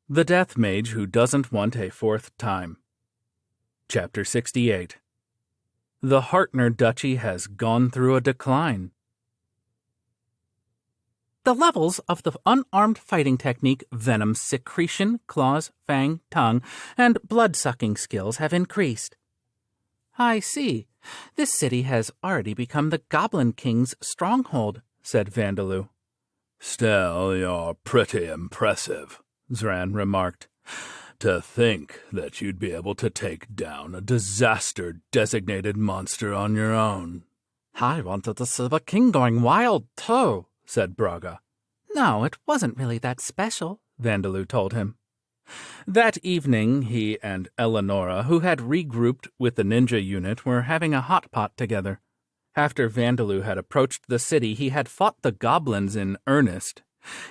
The Death Mage Who Doesn't Want a Fourth Time. Chapter 68. The Hartner Duchy has gone through a decline. The levels of the unarmed fighting technique Venom Secretion, Claws, Fang, Tongue, and blood-sucking skills have increased. I see. This city has already become the Goblin King's stronghold, said Vandaloo. Still, you're pretty impressive, Zran remarked. To think that you'd be able to take down a disaster-designated monster on your own. I wanted to see the king going wild, too, said Braga. No, it wasn't really that special, Vandaloo told him. That evening, he and Eleonora, who had regrouped with the ninja unit, were having a hot pot together. After Vandaloo had approached the city, he had fought the goblins in earnest.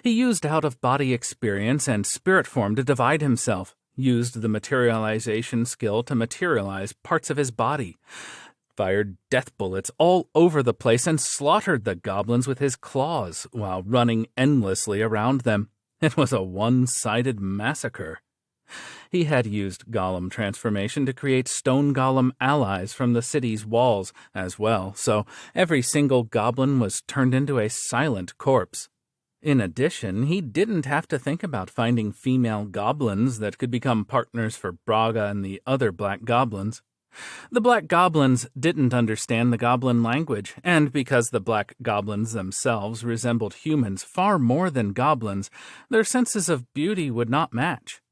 He used out-of-body experience and spirit form to divide himself, used the materialization skill to materialize parts of his body, fired death bullets all over the place, and slaughtered the goblins with his claws while running endlessly around them. It was a one-sided massacre. He had used golem transformation to create stone golem allies from the city's walls as well, so every single goblin was turned into a silent corpse. In addition, he didn't have to think about finding female goblins that could become partners for Braga and the other black goblins. The black goblins didn't understand the goblin language, and because the black goblins themselves resembled humans far more than goblins, their senses of beauty would not match.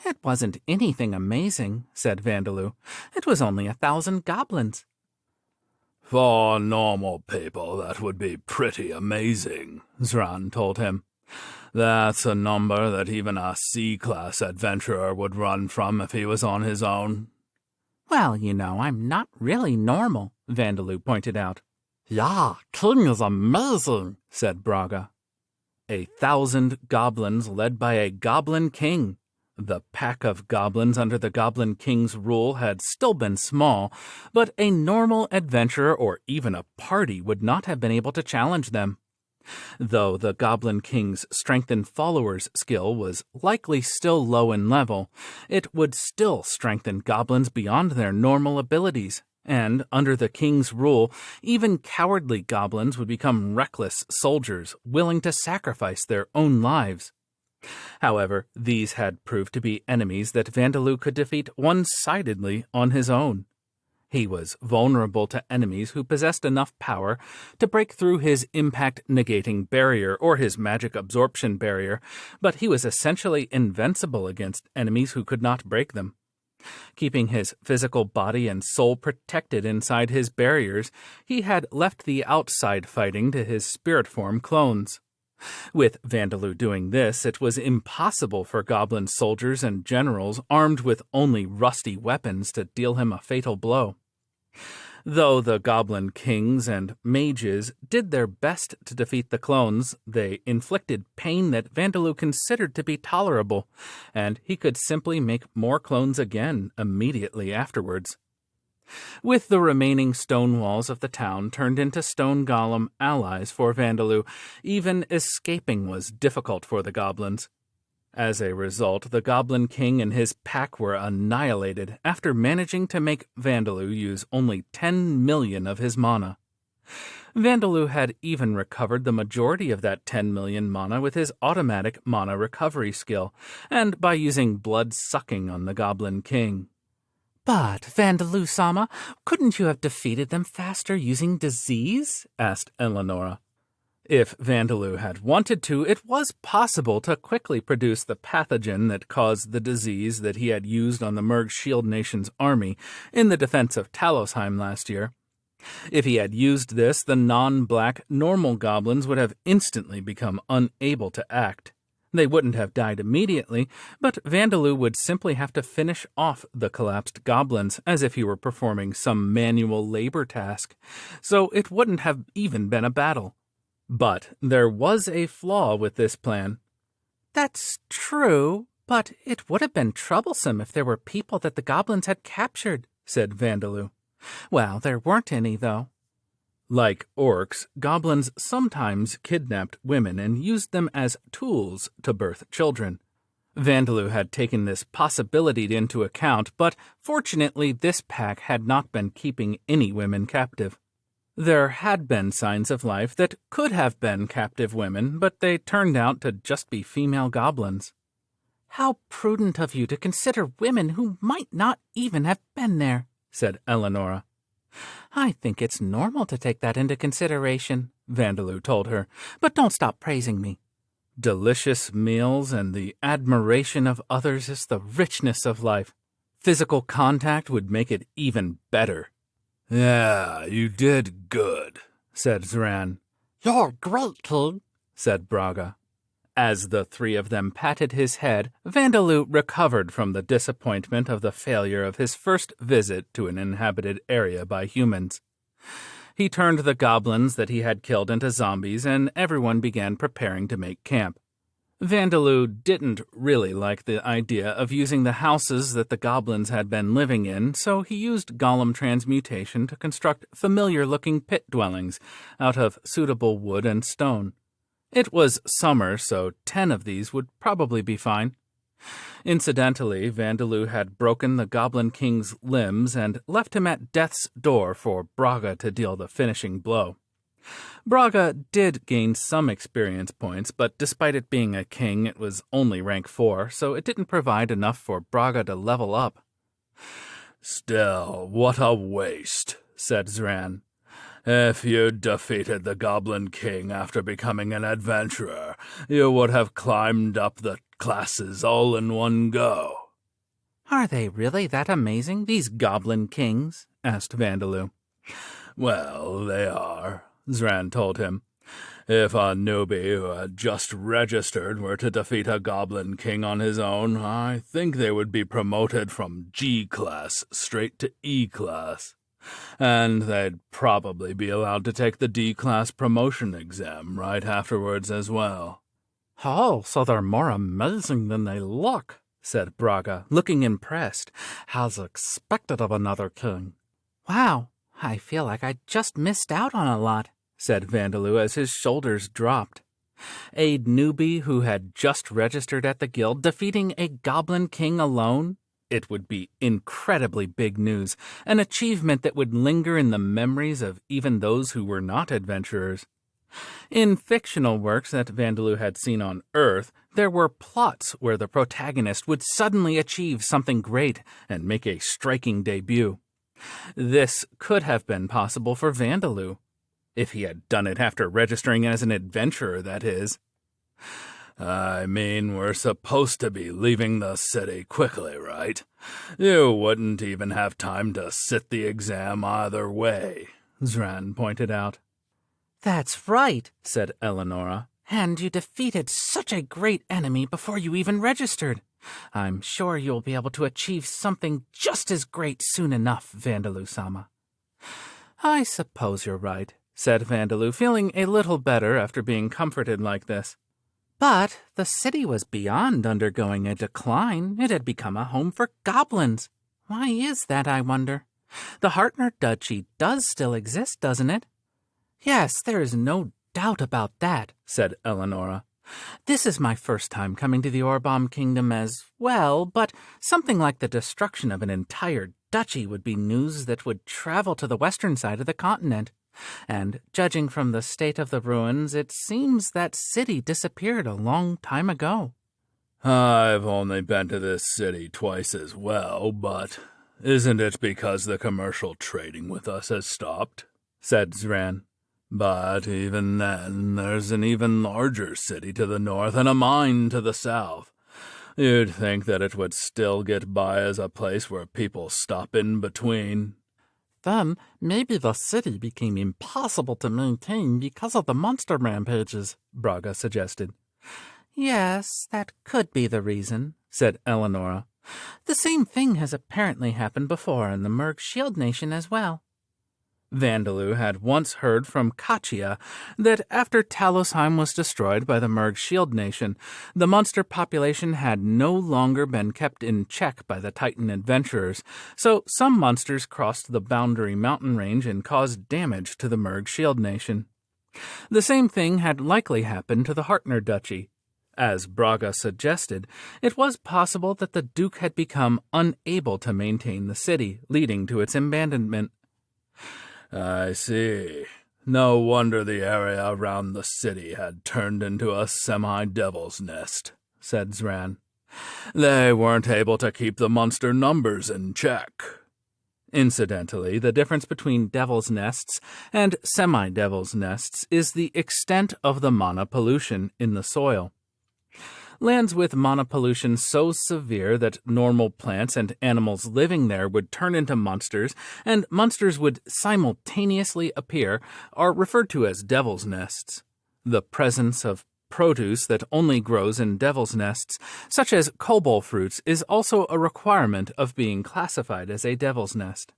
It wasn't anything amazing, said Vandaloo. It was only 1,000 goblins. For normal people, that would be pretty amazing, Zran told him. That's a number that even a C-class adventurer would run from if he was on his own. Well, I'm not really normal, Vandaloo pointed out. Yeah, king is amazing, said Braga. 1,000 goblins led by a goblin king. The pack of goblins under the Goblin King's rule had still been small, but a normal adventurer or even a party would not have been able to challenge them. Though the Goblin King's strengthened followers skill was likely still low in level, it would still strengthen goblins beyond their normal abilities, and under the King's rule, even cowardly goblins would become reckless soldiers willing to sacrifice their own lives. However, these had proved to be enemies that Vandaloo could defeat one-sidedly on his own. He was vulnerable to enemies who possessed enough power to break through his impact-negating barrier or his magic absorption barrier, but he was essentially invincible against enemies who could not break them. Keeping his physical body and soul protected inside his barriers, he had left the outside fighting to his spirit form clones. With Vandaloo doing this, it was impossible for goblin soldiers and generals armed with only rusty weapons to deal him a fatal blow. Though the goblin kings and mages did their best to defeat the clones, they inflicted pain that Vandaloo considered to be tolerable, and he could simply make more clones again immediately afterwards. With the remaining stone walls of the town turned into stone golem allies for Vandaloo, even escaping was difficult for the goblins. As a result, the Goblin King and his pack were annihilated after managing to make Vandaloo use only 10 million of his mana. Vandaloo had even recovered the majority of that 10 million mana with his automatic mana recovery skill, and by using blood-sucking on the Goblin King. But, Vandaloo-sama, couldn't you have defeated them faster using disease? Asked Eleonora. If Vandaloo had wanted to, it was possible to quickly produce the pathogen that caused the disease that he had used on the Merg Shield Nation's army in the defense of Talosheim last year. If he had used this, the non-black normal goblins would have instantly become unable to act. They wouldn't have died immediately, but Vandaloo would simply have to finish off the collapsed goblins as if he were performing some manual labor task, so it wouldn't have even been a battle. But there was a flaw with this plan. That's true, but it would have been troublesome if there were people that the goblins had captured, said Vandaloo. Well, there weren't any, though. Like orcs, goblins sometimes kidnapped women and used them as tools to birth children. Vandaloo had taken this possibility into account, but fortunately this pack had not been keeping any women captive. There had been signs of life that could have been captive women, but they turned out to just be female goblins. "How prudent of you to consider women who might not even have been there," said Eleonora. "I think it's normal to take that into consideration," Vandaloo told her, "but don't stop praising me." Delicious meals and the admiration of others is the richness of life. Physical contact would make it even better. "Yeah, you did good," said Zran. "You're great, King," said Braga. As the three of them patted his head, Vandaloo recovered from the disappointment of the failure of his first visit to an inhabited area by humans. He turned the goblins that he had killed into zombies, and everyone began preparing to make camp. Vandaloo didn't really like the idea of using the houses that the goblins had been living in, so he used golem transmutation to construct familiar-looking pit dwellings out of suitable wood and stone. It was summer, so 10 of these would probably be fine. Incidentally, Vandaloo had broken the Goblin King's limbs and left him at death's door for Braga to deal the finishing blow. Braga did gain some experience points, but despite it being a king, it was only rank 4, so it didn't provide enough for Braga to level up. "Still, what a waste," said Zran. "If you'd defeated the Goblin King after becoming an adventurer, you would have climbed up the classes all in one go." "Are they really that amazing, these Goblin Kings?" asked Vandaloo. "Well, they are," Zran told him. "If a newbie who had just registered were to defeat a Goblin King on his own, I think they would be promoted from G-class straight to E-class. And they'd probably be allowed to take the D-class promotion exam right afterwards as well." "Oh, so they're more amazing than they look," said Braga, looking impressed, "as expected of another king." "Wow, I feel like I just missed out on a lot," said Vandaloo as his shoulders dropped. A newbie who had just registered at the guild defeating a Goblin King alone? It would be incredibly big news, an achievement that would linger in the memories of even those who were not adventurers. In fictional works that Vandaloo had seen on Earth, there were plots where the protagonist would suddenly achieve something great and make a striking debut. This could have been possible for Vandaloo, if he had done it after registering as an adventurer, that is. "I mean, we're supposed to be leaving the city quickly, right? You wouldn't even have time to sit the exam either way," Zran pointed out. "That's right," said Eleonora. "And you defeated such a great enemy before you even registered. I'm sure you'll be able to achieve something just as great soon enough, Vandaloo-sama." "I suppose you're right," said Vandaloo, feeling a little better after being comforted like this. "But the city was beyond undergoing a decline. It had become a home for goblins. Why is that, I wonder? The Hartner Duchy does still exist, doesn't it?" "Yes, there is no doubt about that," said Eleonora. "This is my first time coming to the Orbom Kingdom as well, but something like the destruction of an entire duchy would be news that would travel to the western side of the continent. And judging from the state of the ruins, it seems that city disappeared a long time ago." "I've only been to this city twice as well, but isn't it because the commercial trading with us has stopped?" said Zran. "But even then, there's an even larger city to the north and a mine to the south. You'd think that it would still get by as a place where people stop in between." "Then maybe the city became impossible to maintain because of the monster rampages," Braga suggested. "Yes, that could be the reason," said Eleonora. "The same thing has apparently happened before in the Merg Shield Nation as well." Vandaloo had once heard from Kachia that after Talosheim was destroyed by the Merg Shield Nation, the monster population had no longer been kept in check by the Titan adventurers, so some monsters crossed the boundary mountain range and caused damage to the Merg Shield Nation. The same thing had likely happened to the Hartner Duchy. As Braga suggested, it was possible that the Duke had become unable to maintain the city, leading to its abandonment. I see. No wonder the area around the city had turned into a semi-devil's nest, said Zran. They weren't able to keep the monster numbers in check. Incidentally, the difference between devil's nests and semi-devil's nests is the extent of the mana pollution in the soil. Lands with mana pollution so severe that normal plants and animals living there would turn into monsters, and monsters would simultaneously appear, are referred to as devil's nests. The presence of produce that only grows in devil's nests, such as cobble fruits, is also a requirement of being classified as a devil's nest.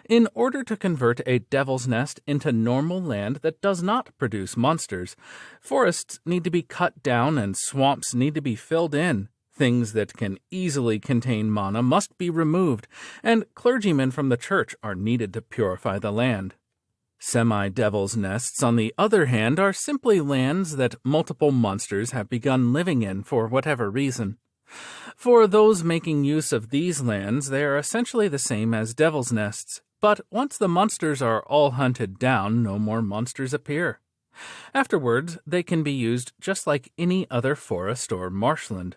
In order to convert a devil's nest into normal land that does not produce monsters, forests need to be cut down and swamps need to be filled in. Things that can easily contain mana must be removed, and clergymen from the church are needed to purify the land. Semi-devil's nests, on the other hand, are simply lands that multiple monsters have begun living in for whatever reason. For those making use of these lands, they are essentially the same as devil's nests, but once the monsters are all hunted down, no more monsters appear. Afterwards, they can be used just like any other forest or marshland.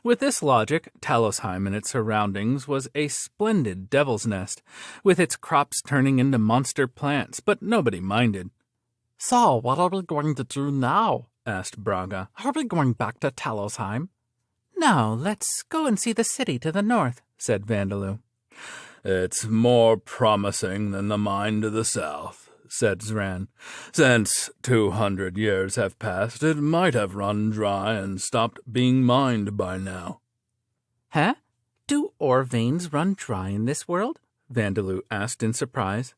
With this logic, Talosheim and its surroundings was a splendid devil's nest, with its crops turning into monster plants, but nobody minded. So, what are we going to do now? Asked Braga. Are we going back to Talosheim? No, let's go and see the city to the north, said Vandaloo. It's more promising than the mine to the south, said Zran. Since 200 years have passed, it might have run dry and stopped being mined by now. Huh? Do ore veins run dry in this world? Vandaloo asked in surprise.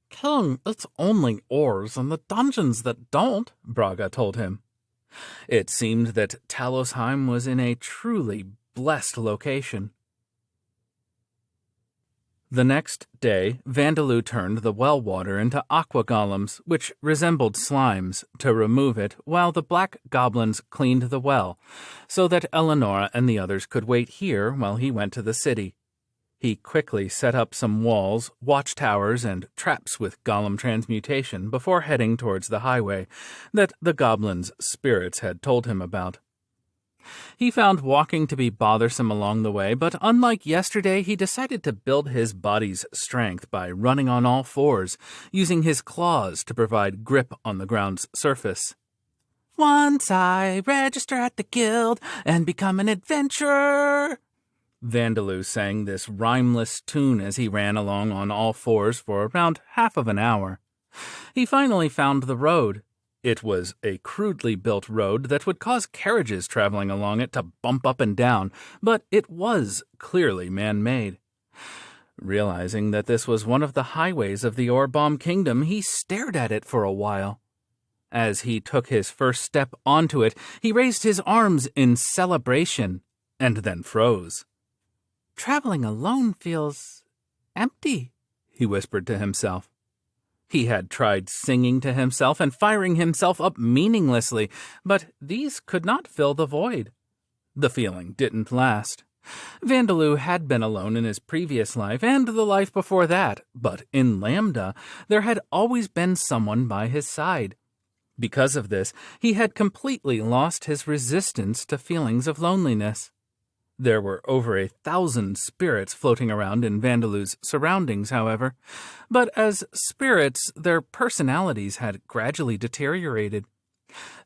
King, it's only ores and the dungeons that don't, Braga told him. It seemed that Talosheim was in a truly blessed location. The next day, Vandaloo turned the well water into aqua golems, which resembled slimes, to remove it while the black goblins cleaned the well, so that Eleonora and the others could wait here while he went to the city. He quickly set up some walls, watchtowers, and traps with golem transmutation before heading towards the highway that the goblins' spirits had told him about. He found walking to be bothersome along the way, but unlike yesterday, he decided to build his body's strength by running on all fours, using his claws to provide grip on the ground's surface. Once I register at the guild and become an adventurer, Vandaloo sang this rhymeless tune as he ran along on all fours for around half of an hour. He finally found the road. It was a crudely built road that would cause carriages traveling along it to bump up and down, but it was clearly man-made. Realizing that this was one of the highways of the Orbomb Kingdom, he stared at it for a while. As he took his first step onto it, he raised his arms in celebration, and then froze. Traveling alone feels empty, he whispered to himself. He had tried singing to himself and firing himself up meaninglessly, but these could not fill the void. The feeling didn't last. Vandaloo had been alone in his previous life and the life before that, but in Lambda there had always been someone by his side. Because of this, he had completely lost his resistance to feelings of loneliness. There were over 1,000 spirits floating around in Vandaloo's surroundings, however, but as spirits, their personalities had gradually deteriorated.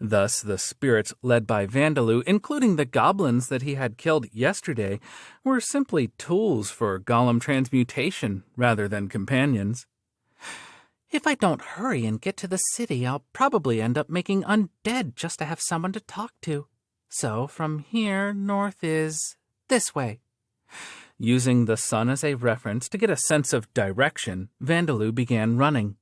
Thus, the spirits led by Vandaloo, including the goblins that he had killed yesterday, were simply tools for golem transmutation rather than companions. If I don't hurry and get to the city, I'll probably end up making undead just to have someone to talk to. So from here, north is this way. Using the sun as a reference to get a sense of direction, Vandaloo began running.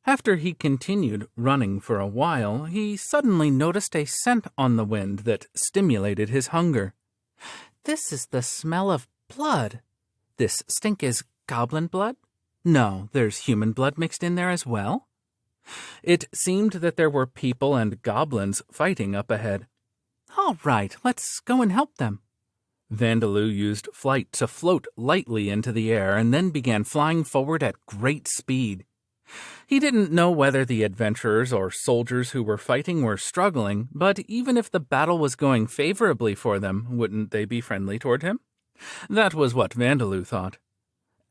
After he continued running for a while, he suddenly noticed a scent on the wind that stimulated his hunger. This is the smell of blood. This stink is goblin blood? No, there's human blood mixed in there as well. It seemed that there were people and goblins fighting up ahead. All right, let's go and help them. Vandaloo used flight to float lightly into the air and then began flying forward at great speed. He didn't know whether the adventurers or soldiers who were fighting were struggling, but even if the battle was going favorably for them, wouldn't they be friendly toward him? That was what Vandaloo thought.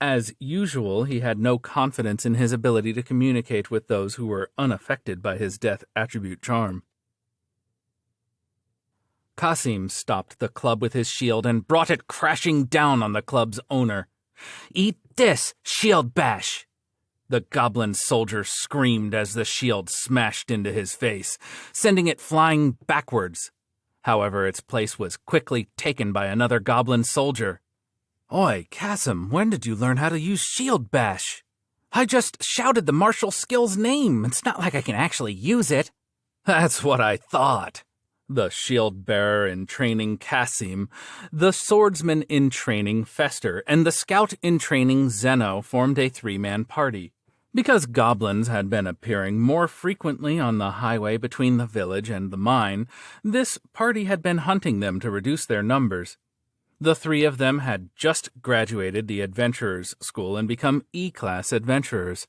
As usual, he had no confidence in his ability to communicate with those who were unaffected by his death attribute charm. Kasim stopped the club with his shield and brought it crashing down on the club's owner. "Eat this, shield bash!" The goblin soldier screamed as the shield smashed into his face, sending it flying backwards. However, its place was quickly taken by another goblin soldier. "Oi, Kasim, when did you learn how to use shield bash?" "I just shouted the martial skill's name. It's not like I can actually use it." "That's what I thought." The shield-bearer in training Kasim, the swordsman in training Fester, and the scout in training Zeno formed a three-man party. Because goblins had been appearing more frequently on the highway between the village and the mine, this party had been hunting them to reduce their numbers. The three of them had just graduated the adventurers' school and become E-class adventurers.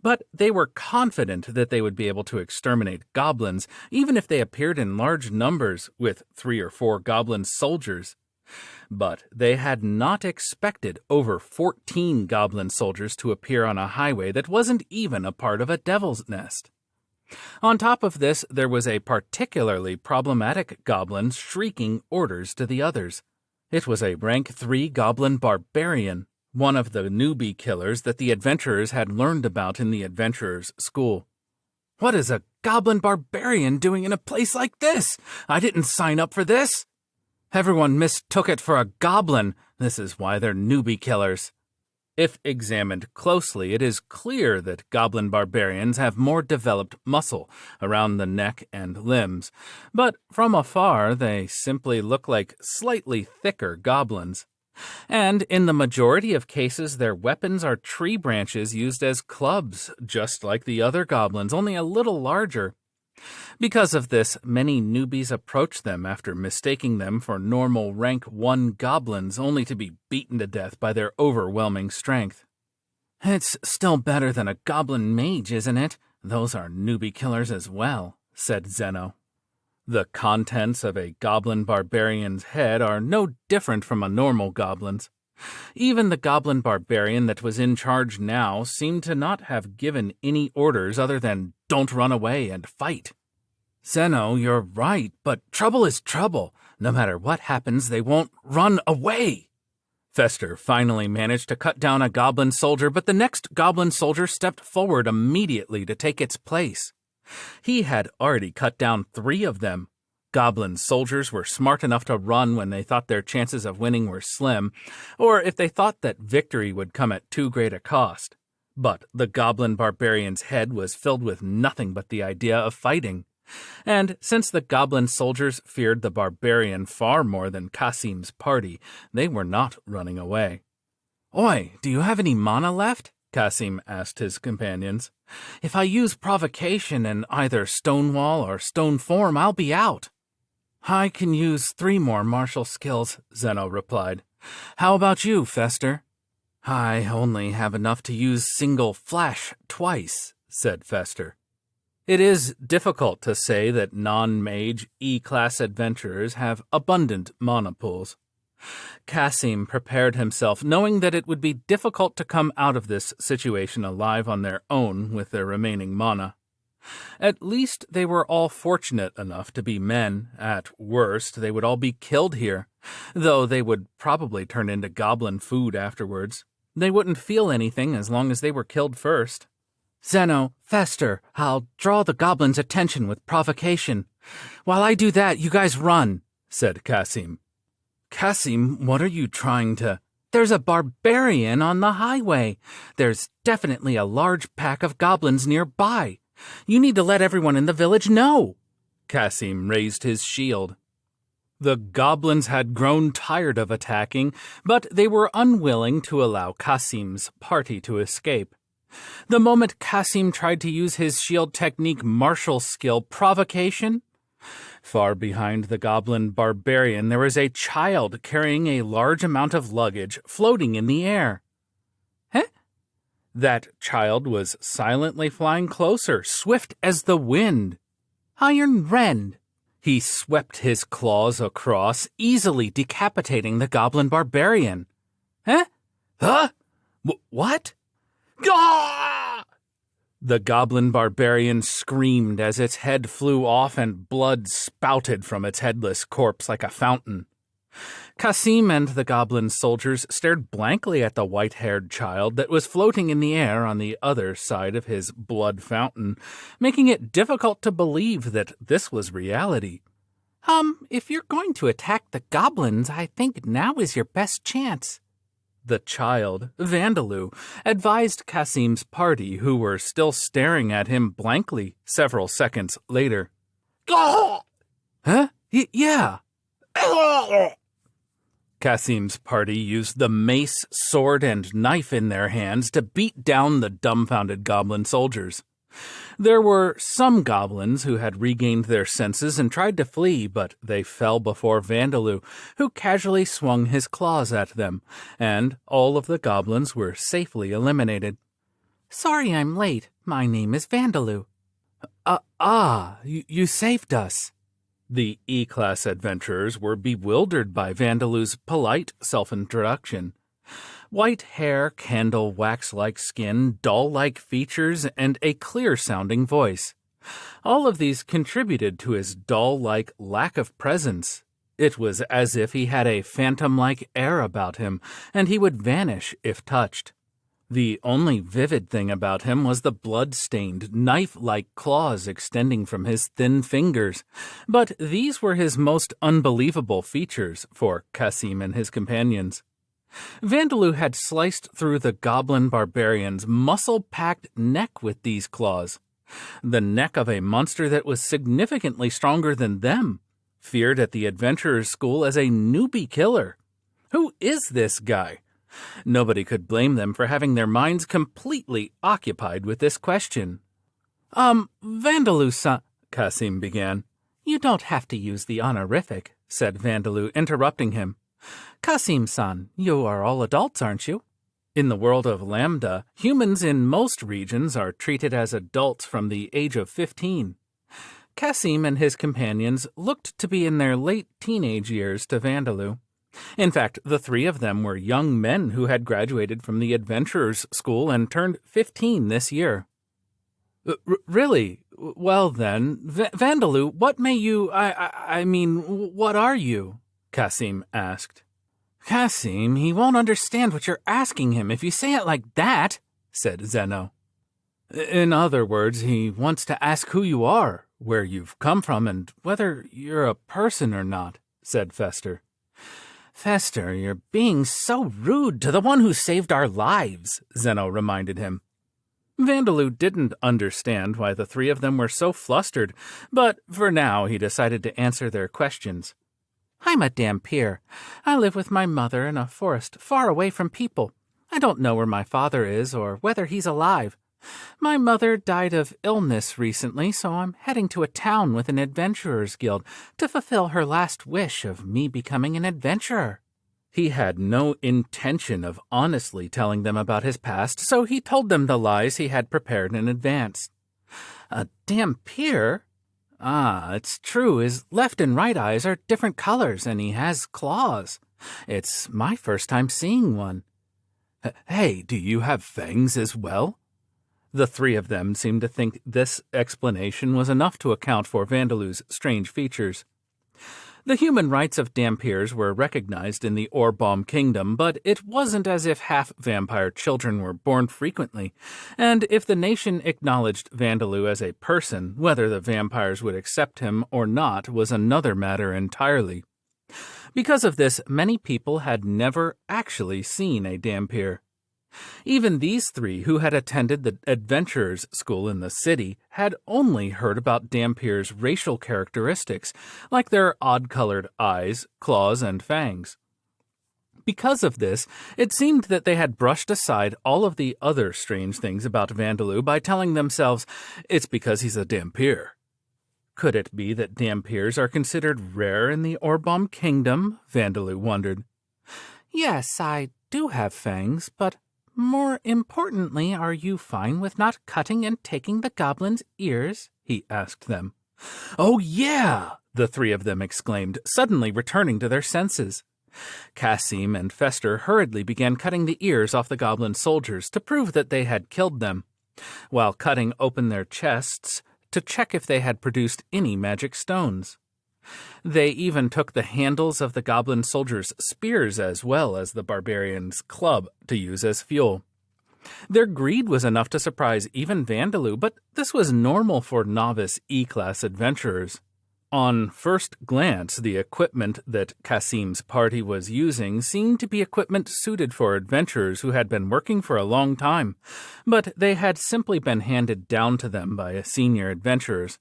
But they were confident that they would be able to exterminate goblins, even if they appeared in large numbers with 3 or 4 goblin soldiers. But they had not expected over 14 goblin soldiers to appear on a highway that wasn't even a part of a devil's nest. On top of this, there was a particularly problematic goblin shrieking orders to the others. It was a rank 3 goblin barbarian, one of the newbie killers that the adventurers had learned about in the adventurers' school. "What is a goblin barbarian doing in a place like this? I didn't sign up for this." "Everyone mistook it for a goblin. This is why they're newbie killers." If examined closely, it is clear that goblin barbarians have more developed muscle around the neck and limbs, but from afar they simply look like slightly thicker goblins. And in the majority of cases, their weapons are tree branches used as clubs, just like the other goblins, only a little larger. Because of this, many newbies approach them after mistaking them for normal rank 1 goblins, only to be beaten to death by their overwhelming strength. "It's still better than a goblin mage, isn't it? Those are newbie killers as well," said Zeno. The contents of a goblin barbarian's head are no different from a normal goblin's. Even the goblin barbarian that was in charge now seemed to not have given any orders other than "don't run away and fight." "Zeno, you're right, but trouble is trouble. No matter what happens, they won't run away." Fester finally managed to cut down a goblin soldier, but the next goblin soldier stepped forward immediately to take its place. He had already cut down 3 of them. Goblin soldiers were smart enough to run when they thought their chances of winning were slim, or if they thought that victory would come at too great a cost. But the goblin barbarian's head was filled with nothing but the idea of fighting. And since the goblin soldiers feared the barbarian far more than Kasim's party, they were not running away. "Oi, do you have any mana left?" Kasim asked his companions. "If I use provocation in either Stonewall or Stone Form, I'll be out." "I can use 3 more martial skills," Zeno replied. "How about you, Fester?" "I only have enough to use single flash twice," said Fester. It is difficult to say that non-mage E-class adventurers have abundant mana pools. Kasim prepared himself, knowing that it would be difficult to come out of this situation alive on their own with their remaining mana. At least they were all fortunate enough to be men. At worst, they would all be killed here, though they would probably turn into goblin food afterwards. They wouldn't feel anything as long as they were killed first. "Zeno, Fester, I'll draw the goblins' attention with provocation. While I do that, you guys run," said Kasim. "Kasim, what are you trying to—" "There's a barbarian on the highway. There's definitely a large pack of goblins nearby. You need to let everyone in the village know." Kasim raised his shield. The goblins had grown tired of attacking, but they were unwilling to allow Kasim's party to escape. The moment Kasim tried to use his shield technique martial skill provocation, Far behind the goblin barbarian, there was a child carrying a large amount of luggage floating in the air. Huh? That child was silently flying closer, swift as the wind. Iron Rend! He swept his claws across, easily decapitating the goblin barbarian. Huh? Huh? What? Gah! The goblin barbarian screamed as its head flew off and blood spouted from its headless corpse like a fountain. Kasim and the goblin soldiers stared blankly at the white-haired child that was floating in the air on the other side of his blood fountain, making it difficult to believe that this was reality. If you're going to attack the goblins, I think now is your best chance. The child, Vandaloo, advised Kasim's party, who were still staring at him blankly several seconds later. Gah! Huh? Yeah. Kasim's party used the mace, sword, and knife in their hands to beat down the dumbfounded goblin soldiers. There were some goblins who had regained their senses and tried to flee, but they fell before Vandaloo, who casually swung his claws at them, and all of the goblins were safely eliminated. Sorry I'm late. My name is Vandaloo. You saved us. The E-Class adventurers were bewildered by Vandaloo's polite self-introduction. White hair, candle wax-like skin, doll-like features, and a clear-sounding voice. All of these contributed to his doll-like lack of presence. It was as if he had a phantom-like air about him, and he would vanish if touched. The only vivid thing about him was the blood-stained, knife-like claws extending from his thin fingers. But these were his most unbelievable features for Kasim and his companions. Vandaloo had sliced through the goblin barbarian's muscle-packed neck with these claws. The neck of a monster that was significantly stronger than them, feared at the adventurers' school as a newbie killer. Who is this guy? Nobody could blame them for having their minds completely occupied with this question. Vandaloo-san, Kasim began. You don't have to use the honorific, said Vandaloo, interrupting him. Kasim-san, you are all adults, aren't you? In the world of Lambda, humans in most regions are treated as adults from the age of 15. Kasim and his companions looked to be in their late teenage years to Vandaloo. In fact, the three of them were young men who had graduated from the Adventurers' School and turned 15 this year. Really? Well then, Vandaloo, what may you, what are you? Kasim asked. Kasim, he won't understand what you're asking him if you say it like that, said Zeno. In other words, he wants to ask who you are, where you've come from, and whether you're a person or not, said Fester. Fester, you're being so rude to the one who saved our lives, Zeno reminded him. Vandaloo didn't understand why the three of them were so flustered, but for now he decided to answer their questions. I'm a Dampier. I live with my mother in a forest far away from people. I don't know where my father is or whether he's alive. My mother died of illness recently, so I'm heading to a town with an adventurers guild to fulfill her last wish of me becoming an adventurer. He had no intention of honestly telling them about his past, so he told them the lies he had prepared in advance. A Dampier? It's true. His left and right eyes are different colors, and he has claws. It's my first time seeing one. Hey, do you have fangs as well? The three of them seemed to think this explanation was enough to account for Vandaloo's strange features. The human rights of Dampiers were recognized in the Orbaum Kingdom, but it wasn't as if half-vampire children were born frequently, and if the nation acknowledged Vandaloo as a person, whether the vampires would accept him or not was another matter entirely. Because of this, many people had never actually seen a Dampier. Even these three, who had attended the adventurers' school in the city, had only heard about Dampier's racial characteristics, like their odd-colored eyes, claws, and fangs. Because of this, it seemed that they had brushed aside all of the other strange things about Vandaloo by telling themselves, it's because he's a Dampier. Could it be that Dampiers are considered rare in the Orbaum Kingdom? Vandaloo wondered. Yes, I do have fangs, but more importantly, are you fine with not cutting and taking the goblin's ears? He asked them. Oh, yeah! The three of them exclaimed, suddenly returning to their senses. Cassim and Fester hurriedly began cutting the ears off the goblin soldiers to prove that they had killed them, while cutting open their chests to check if they had produced any magic stones. They even took the handles of the goblin soldiers' spears as well as the barbarians' club to use as fuel. Their greed was enough to surprise even Vandaloo, but this was normal for novice E-class adventurers. On first glance, the equipment that Cassim's party was using seemed to be equipment suited for adventurers who had been working for a long time, but they had simply been handed down to them by senior adventurers.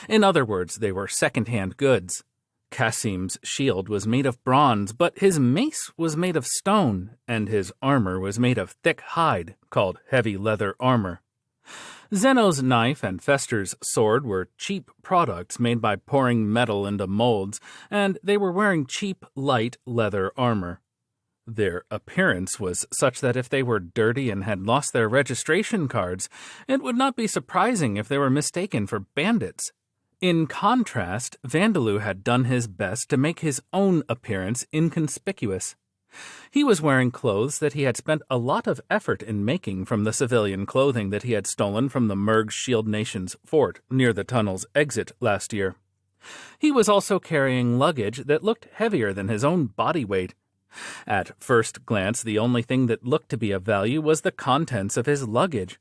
In other words, they were second-hand goods. Cassim's shield was made of bronze, but his mace was made of stone, and his armor was made of thick hide, called heavy leather armor. Zeno's knife and Fester's sword were cheap products made by pouring metal into molds, and they were wearing cheap, light leather armor. Their appearance was such that if they were dirty and had lost their registration cards, it would not be surprising if they were mistaken for bandits. In contrast, Vandaloo had done his best to make his own appearance inconspicuous. He was wearing clothes that he had spent a lot of effort in making from the civilian clothing that he had stolen from the Merg Shield Nation's fort near the tunnel's exit last year. He was also carrying luggage that looked heavier than his own body weight. At first glance, the only thing that looked to be of value was the contents of his luggage.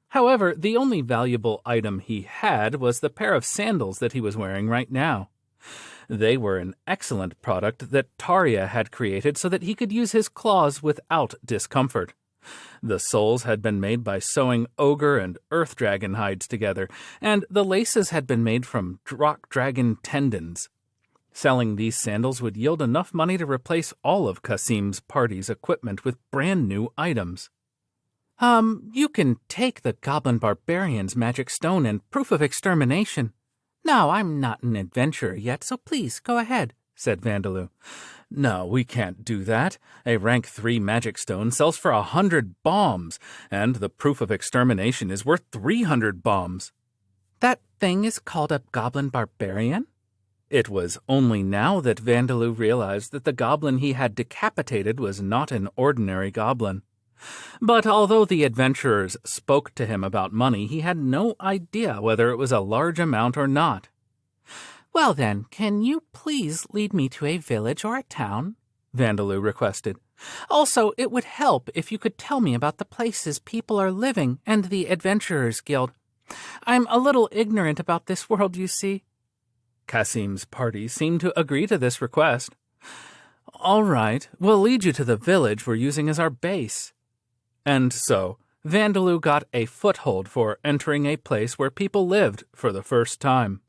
However, the only valuable item he had was the pair of sandals that he was wearing right now. They were an excellent product that Taria had created so that he could use his claws without discomfort. The soles had been made by sewing ogre and earth dragon hides together, and the laces had been made from rock dragon tendons. Selling these sandals would yield enough money to replace all of Cassim's party's equipment with brand new items. You can take the Goblin Barbarian's magic stone and proof of extermination. No, I'm not an adventurer yet, so please go ahead, said Vandaloo. No, we can't do that. A rank 3 magic stone sells for 100 bombs, and the proof of extermination is worth 300 bombs. That thing is called a Goblin Barbarian? It was only now that Vandaloo realized that the goblin he had decapitated was not an ordinary goblin. But although the adventurers spoke to him about money, he had no idea whether it was a large amount or not. Well then, can you please lead me to a village or a town? Vandaloo requested. Also, it would help if you could tell me about the places people are living and the Adventurers Guild. I'm a little ignorant about this world, you see. Cassim's party seemed to agree to this request. All right, we'll lead you to the village we're using as our base. And so, Vandaloo got a foothold for entering a place where people lived for the first time.